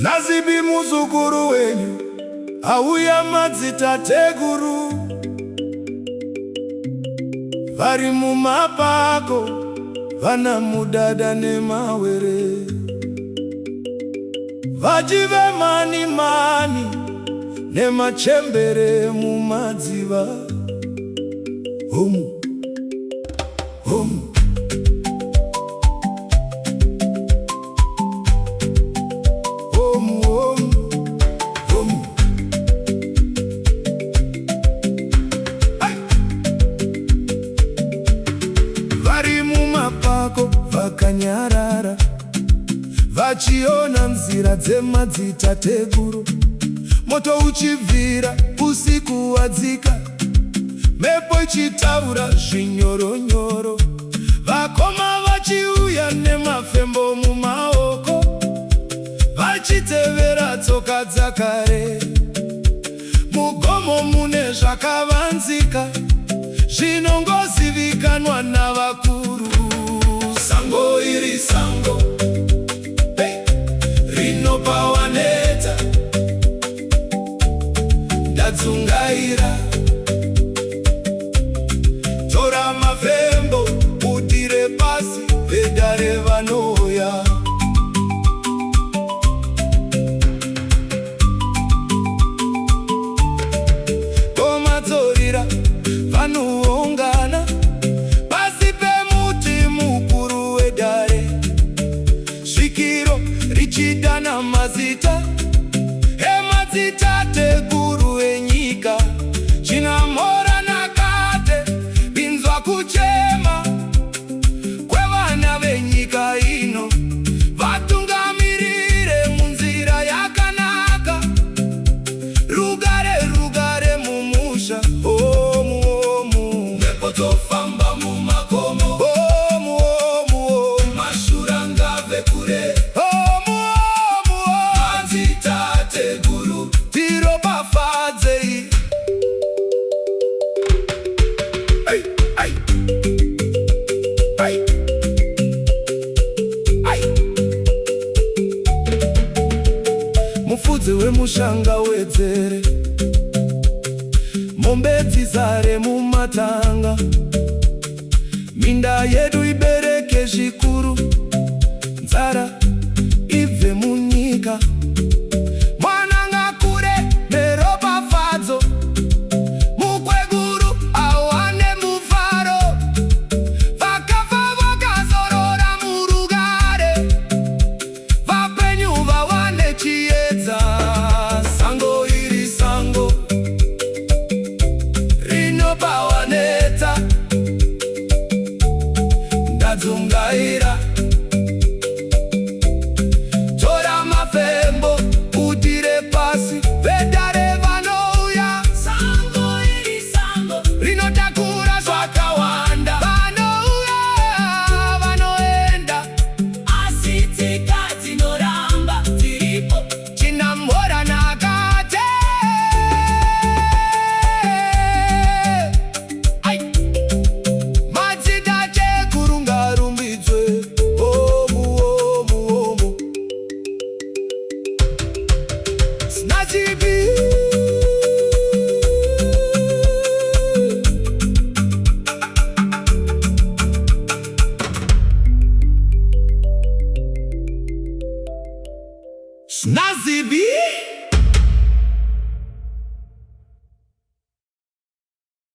Snazzy Biee muzukuru wenyu auya madzitateguru, vari mumapako vana mudada nemawere, vachive mani mani nemachembere mumadziva. Homu, homu. Vari mumapako vakanyarara, vachiona nzira dzemadzitateguru. Moto uchibvira, usiku wadzika, mhepo ichitaura zvinyoronyoro. Vakoma vachiuya nemafembo mumaoko, vachitevera tsoka dzakare. Mugomo mune zvakavanzika, zvinongozivikanwa navakuru. Sango iri sango, rinopa waneta, ndadzungaira. Tora mafembo, utire pasi, vedare vanoya. Tomadzorira vanoungana pasi pemuti mukuru wedare. Svikiro richidana mazita emadzitateguru enyika. Chinamora nakate binzwa kuchema kwevana venyika ino. Vatungamirire munzira yakanaka, rugare rugare mumusha. Omu omu, mhepo dzofamba mumakomo. Omu omu omu, mashura ngabve kure. Omu omu omu, madzitateguru tiropafadzei. Ai ai ai ai, mufudzi wemushanga wedzere, mombe dzizare mumatanga. Minda yedu ibereke zvikuru, nzara ibve munyika. Mwana ngakure neropafadzo, mukweguru awane mufaro. Vakafa vakazorora murugare, vapenyu vawane chiedza. Sango iri sango, rinopa waneta, ndadzungaira. Tora mafembo, utire pasi, vedare vanouya. Sango iri sango, rinotakura zvakawanda. Vanouya vanoenda, asi tsika dzinoramba dziripo. Chinamora nakate. Ai, madzitateguru ngarumbidzwe. Omu omu omu, Snazzy Biee. Snazzy Biee.